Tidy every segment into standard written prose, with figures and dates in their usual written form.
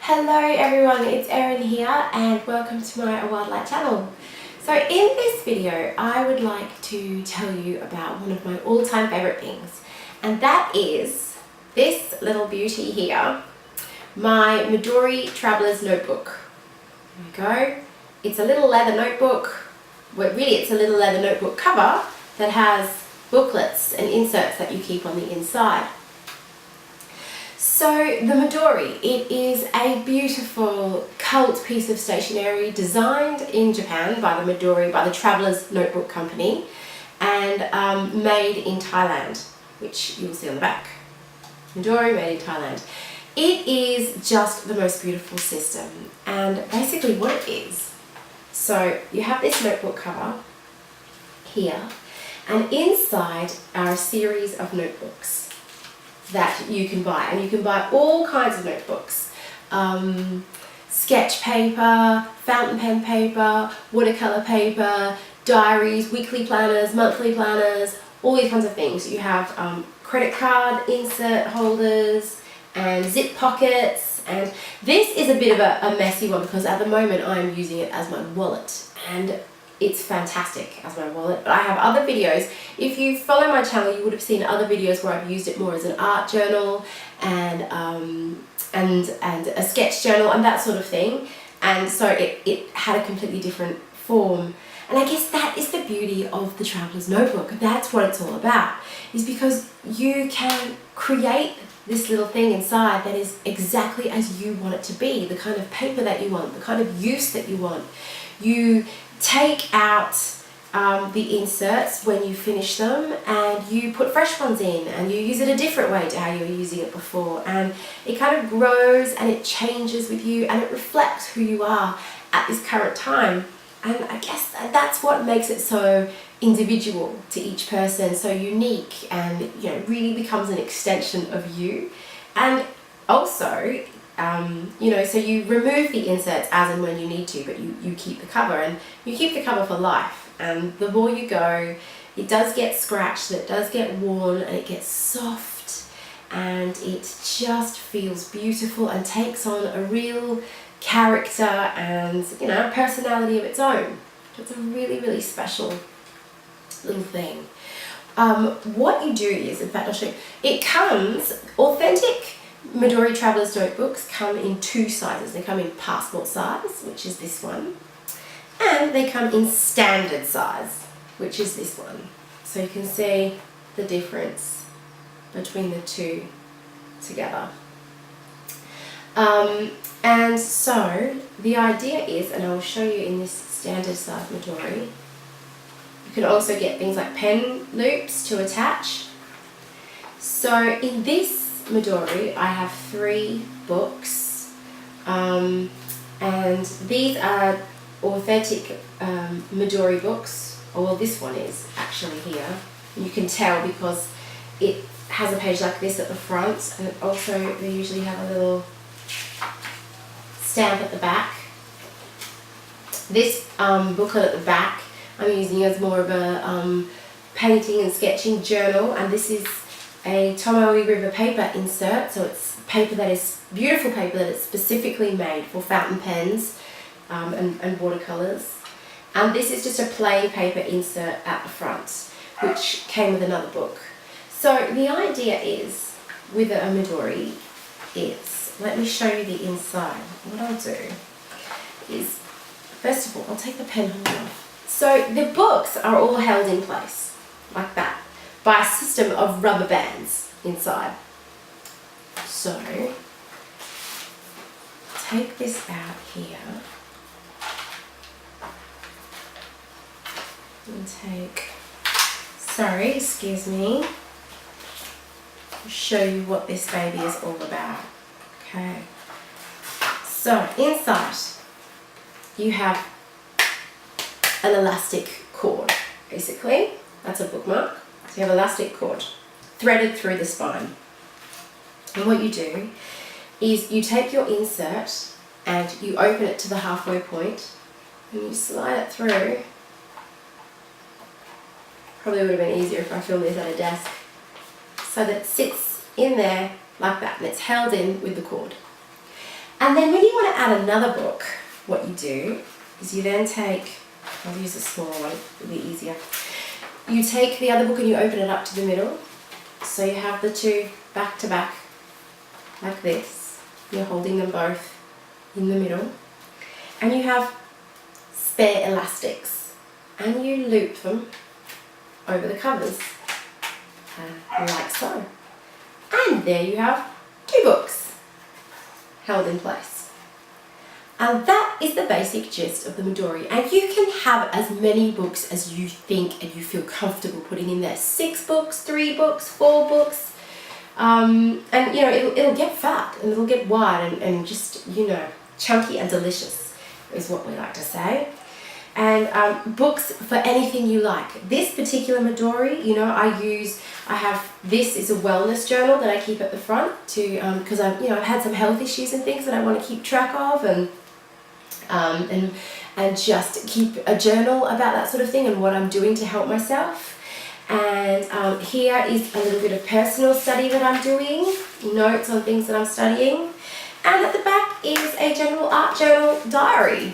Hello everyone, it's Erin here and welcome to my A Wild Light channel. So in this video I would like to tell you about one of my all-time favourite things, and that is this little beauty here, my Midori Traveller's Notebook. There we go. It's a little leather notebook, well really it's a little leather notebook cover that has booklets and inserts that you keep on the inside. So the Midori, it is a beautiful cult piece of stationery designed in Japan by the Midori, by the Traveller's Notebook Company, and made in Thailand, which you'll see on the back. Midori made in Thailand. It is just the most beautiful system, and basically what it is, so you have this notebook cover here, and inside are a series of notebooks that you can buy, and you can buy all kinds of notebooks, sketch paper, fountain pen paper, watercolor paper, diaries, weekly planners, monthly planners, all these kinds of things. You have credit card insert holders and zip pockets, and this is a bit of a messy one because at the moment I'm using it as my wallet, and it's fantastic as my wallet, but I have other videos. If you follow my channel, you would have seen other videos where I've used it more as an art journal and a sketch journal and that sort of thing. And so it had a completely different form. And I guess that is the beauty of the Traveller's Notebook. That's what it's all about, is because you can create this little thing inside that is exactly as you want it to be, the kind of paper that you want, the kind of use that you want. You take out the inserts when you finish them and you put fresh ones in, and you use it a different way to how you were using it before, and it kind of grows and it changes with you and it reflects who you are at this current time. And I guess that's what makes it so individual to each person, so unique, and you know, really becomes an extension of you. And also so you remove the inserts as and when you need to, but you keep the cover, and you keep the cover for life. And the more you go, it does get scratched, and it does get worn, and it gets soft, and it just feels beautiful and takes on a real character and, you know, personality of its own. It's a really, really special little thing. What you do is, in fact I'll show you, it comes authentic. Midori Traveller's Notebooks come in two sizes. They come in passport size, which is this one, and they come in standard size, which is this one. So you can see the difference between the two together. And so the idea is, and I'll show you in this standard size Midori, you can also get things like pen loops to attach. So in this Midori, I have 3 books, and these are authentic Midori books. Oh, well, this one is actually here. You can tell because it has a page like this at the front, and also they usually have a little stamp at the back. This booklet at the back I'm using as more of a painting and sketching journal, and this is a Tomoe River paper insert, so it's paper that is beautiful paper that is specifically made for fountain pens and watercolors. And this is just a plain paper insert at the front, which came with another book. So the idea is, with a Midori, is, let me show you the inside. What I'll do is, first of all, I'll take the pen holder off. So the books are all held in place, like that, by a system of rubber bands inside. So, take this out here and take, sorry, excuse me, I'll show you what this baby is all about. Okay, so inside you have an elastic cord, basically. That's a bookmark. So you have elastic cord threaded through the spine. And what you do is you take your insert and you open it to the halfway point and you slide it through. Probably would have been easier if I filmed this at a desk. So that it sits in there like that, and it's held in with the cord. And then when you want to add another book, what you do is you then take, I'll use a smaller one, it'll be easier. You take the other book and you open it up to the middle. So you have the two back to back like this. You're holding them both in the middle. And you have spare elastics. And you loop them over the covers. Like so. And there you have two books held in place. And that is the basic gist of the Midori. And you can have as many books as you think and you feel comfortable putting in there. 6 books, 3 books, 4 books. And you know, it'll get fat and it'll get wide and just, you know, chunky and delicious is what we like to say. And books for anything you like. This particular Midori, you know, this is a wellness journal that I keep at the front to, because I've had some health issues and things that I want to keep track of and just keep a journal about that sort of thing and what I'm doing to help myself. And here is a little bit of personal study that I'm doing, notes on things that I'm studying. And at the back is a general art journal diary.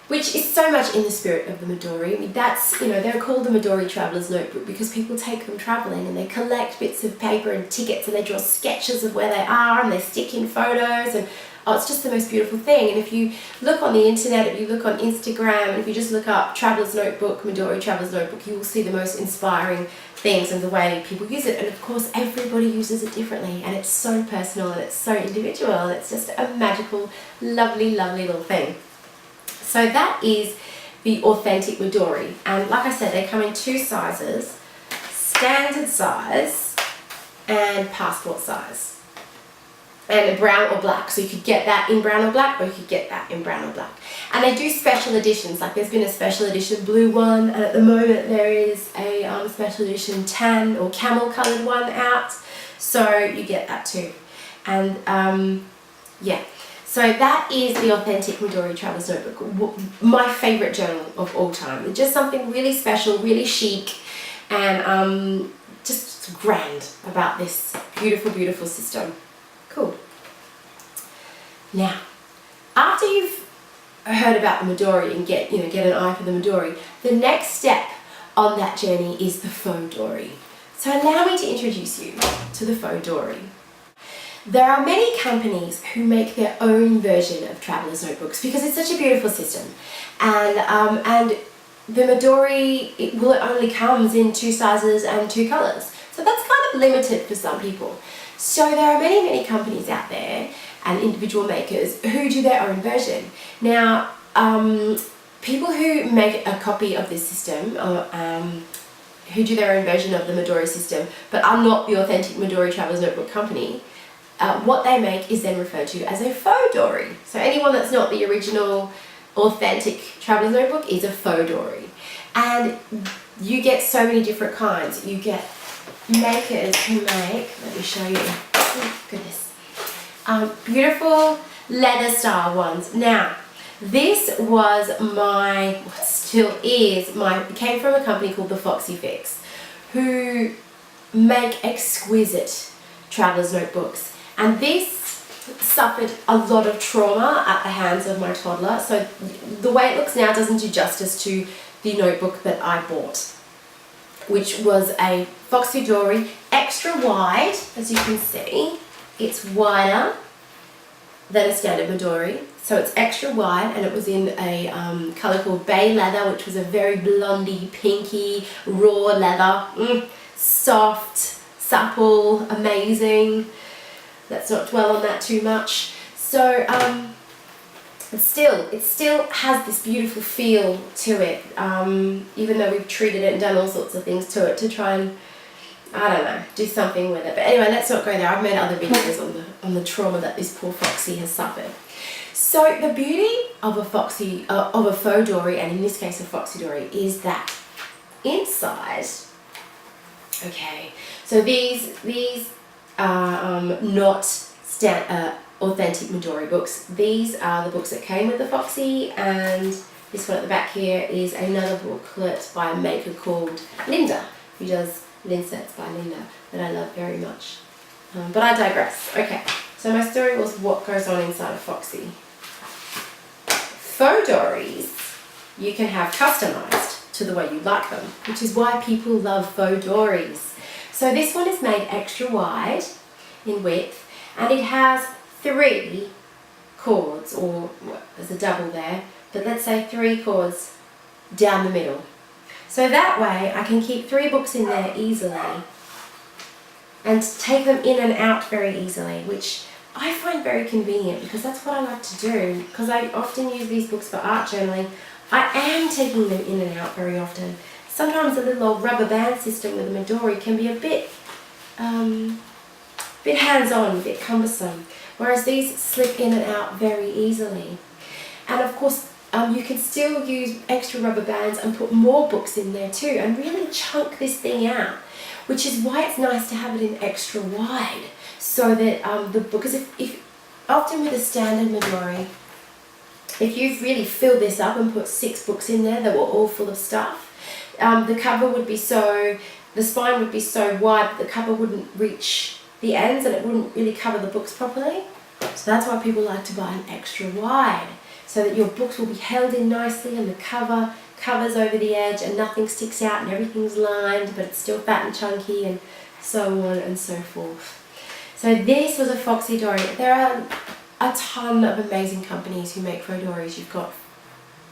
Which is so much in the spirit of the Midori. I mean, that's, you know, they're called the Midori Traveller's Notebook because people take them travelling and they collect bits of paper and tickets and they draw sketches of where they are and they stick in photos and, oh, it's just the most beautiful thing. And if you look on the internet, if you look on Instagram, and if you just look up Traveller's Notebook, Midori Traveller's Notebook, you will see the most inspiring things and the way people use it. And of course, everybody uses it differently and it's so personal and it's so individual and it's just a magical, lovely, lovely little thing. So that is the authentic Midori, and like I said, they come in 2 sizes, standard size and passport size, and brown or black. So you could get that in brown or black, or you could get that in brown or black. And they do special editions, like there's been a special edition blue one, and at the moment there is a special edition tan or camel coloured one out, so you get that too. And yeah. So that is the authentic Midori Traveller's Notebook, my favourite journal of all time. It's just something really special, really chic, and just grand about this beautiful, beautiful system. Cool. Now, after you've heard about the Midori and get an eye for the Midori, the next step on that journey is the Fauxdori. So allow me to introduce you to the Fauxdori. There are many companies who make their own version of traveller's notebooks because it's such a beautiful system, and the Midori, it only comes in 2 sizes and 2 colours, so that's kind of limited for some people. So there are many companies out there and individual makers who do their own version. Now, people who make a copy of this system, who do their own version of the Midori system, but are not the authentic Midori Traveller's Notebook company, what they make is then referred to as a Fauxdori. So anyone that's not the original authentic Traveller's Notebook is a Fauxdori. And you get so many different kinds. You get makers who make, let me show you, oh goodness, beautiful leather style ones. Now, this was came from a company called the Foxy, who make exquisite Traveller's Notebooks. And this suffered a lot of trauma at the hands of my toddler. So the way it looks now doesn't do justice to the notebook that I bought, which was a Fauxdori extra wide, as you can see. It's wider than a standard Midori. So it's extra wide, and it was in a colour called bay leather, which was a very blondie, pinky, raw leather. Soft, supple, amazing. Let's not dwell on that too much. So it still has this beautiful feel to it, even though we've treated it and done all sorts of things to it to try and, I don't know, do something with it. But anyway, let's not go there. I've made other videos on the trauma that this poor Foxy has suffered. So the beauty of a Fauxdori, and in this case a Fauxdori, is that inside, okay, so these are not authentic Midori books. These are the books that came with the Foxy, and this one at the back here is another booklet by a maker called Linda, who does Linsets by Linda, that I love very much. But I digress. Okay, So my story was what goes on inside a Foxy. Fauxdoris you can have customized to the way you like them, which is why people love Fauxdoris. So this one is made extra wide in width, and it has 3 cords, or well, there's a double there, but let's say 3 cords down the middle. So that way I can keep 3 books in there easily and take them in and out very easily, which I find very convenient because that's what I like to do, because I often use these books for art journaling. I am taking them in and out very often. Sometimes a little old rubber band system with a Midori can be a bit hands-on, a bit cumbersome, whereas these slip in and out very easily. And of course, you can still use extra rubber bands and put more books in there too, and really chunk this thing out, which is why it's nice to have it in extra wide, so that because if often with a standard Midori, if you've really filled this up and put 6 books in there that were all full of stuff, the spine would be so wide that the cover wouldn't reach the ends and it wouldn't really cover the books properly. So that's why people like to buy an extra wide, so that your books will be held in nicely and the cover covers over the edge and nothing sticks out and everything's lined, but it's still fat and chunky, and so on and so forth. So this was a Fauxdori. There are a ton of amazing companies who make Fauxdoris. You've got,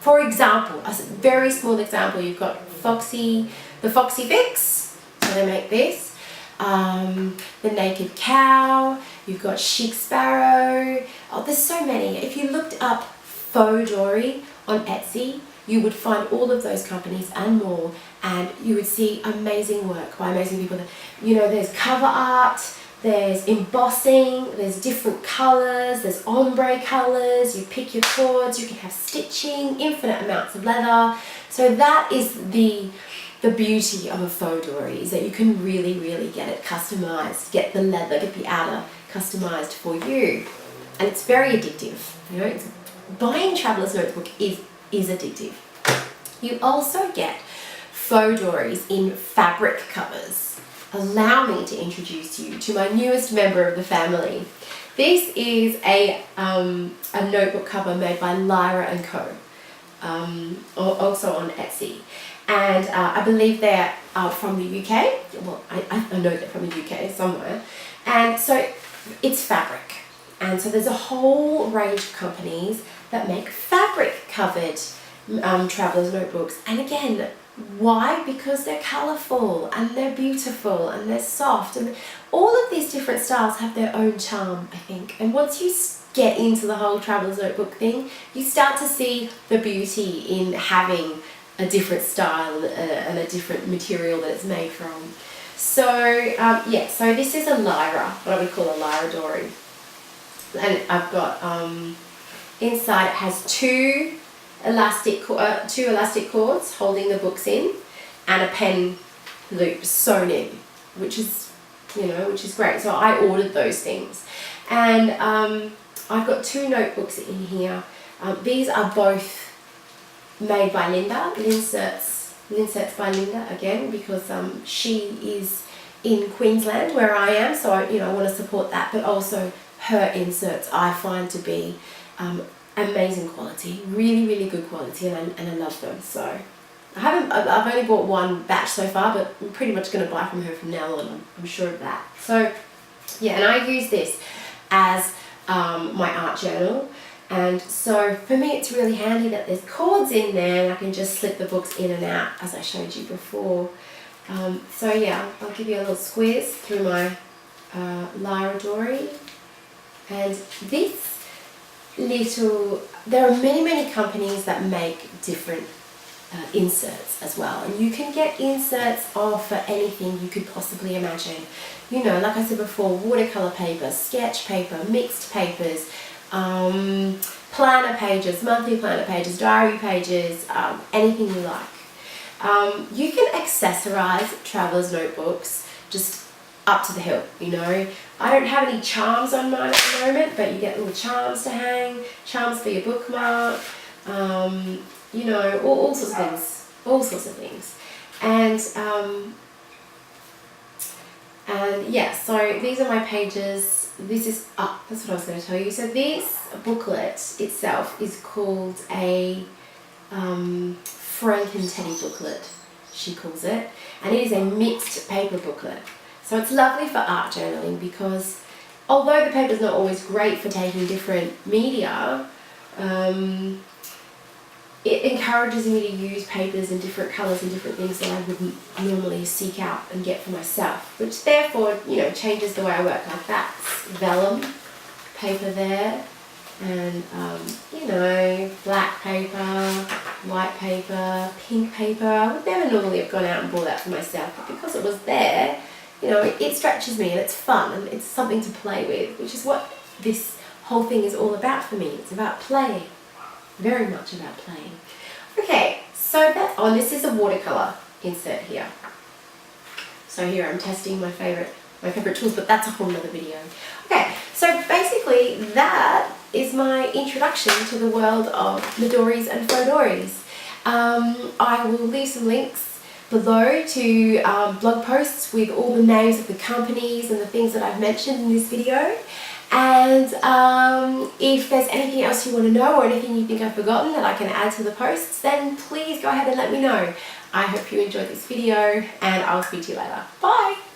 for example, a very small example, you've got the Foxy Fix, so they make this. The Naked Cow, you've got Chic Sparrow. Oh, there's so many. If you looked up Fauxdori on Etsy, you would find all of those companies and more, and you would see amazing work by amazing people. You know, there's cover art, there's embossing, there's different colours, there's ombre colours, you pick your cords, you can have stitching, infinite amounts of leather. So that is the beauty of a Fauxdori, is that you can really, really get it customised, get the leather, get the outer customised for you. And it's very addictive. You know, buying Traveller's Notebook is addictive. You also get Fauxdoris in fabric covers. Allow me to introduce you to my newest member of the family. This is a notebook cover made by Lyra & Co. Also on Etsy. And I believe they're from the UK. Well, I know they're from the UK somewhere. And so it's fabric. And so there's a whole range of companies that make fabric covered traveller's notebooks. And again, why? Because they're colourful and they're beautiful and they're soft, and all of these different styles have their own charm, I think. And once you get into the whole traveller's notebook thing, you start to see the beauty in having a different style and a different material that it's made from. So yeah, so this is a Lyra, what I would call a Lyra Dory. And I've got inside it has two elastic cords holding the books in, and a pen loop sewn in, which is great. So I ordered those things, and I've got 2 notebooks in here. These are both made by Linda, Linserts by Linda again, because she is in Queensland where I am, so I want to support that, but also her inserts I find to be amazing quality, really, really good quality, and I love them. So I've only bought 1 batch so far, but I'm pretty much going to buy from her from now on, I'm sure of that. So yeah, and I use this as my art journal, and so for me it's really handy that there's cords in there and I can just slip the books in and out as I showed you before. So yeah, I'll give you a little squeeze through my Lyra Dory. And this there are many companies that make different inserts as well, and you can get inserts for anything you could possibly imagine. You know, like I said before, watercolor paper, sketch paper, mixed papers, planner pages, monthly planner pages, diary pages, anything you like. You can accessorize traveller's notebooks just up to the hilt, you know. I don't have any charms on mine at the moment, but you get little charms to hang, charms for your bookmark, you know, all sorts of things. And yeah, so these are my pages. that's what I was going to tell you. So this booklet itself is called a Franken Teddy booklet, she calls it, and it is a mixed paper booklet. So it's lovely for art journaling because although the paper's not always great for taking different media, it encourages me to use papers in different colours and different things that I wouldn't normally seek out and get for myself, which therefore, changes the way I work. Like that's vellum paper there, and black paper, white paper, pink paper. I would never normally have gone out and bought that for myself, but because it was there, it stretches me and it's fun and it's something to play with, which is what this whole thing is all about for me. It's about playing. Very much about playing. Okay, so this is a watercolor insert here. So here I'm testing my favorite tools, but that's a whole nother video. Okay, so basically that is my introduction to the world of Midoris and Fauxdoris. I will leave some links below to blog posts with all the names of the companies and the things that I've mentioned in this video. And if there's anything else you want to know or anything you think I've forgotten that I can add to the posts, then please go ahead and let me know. I hope you enjoyed this video and I'll speak to you later. Bye!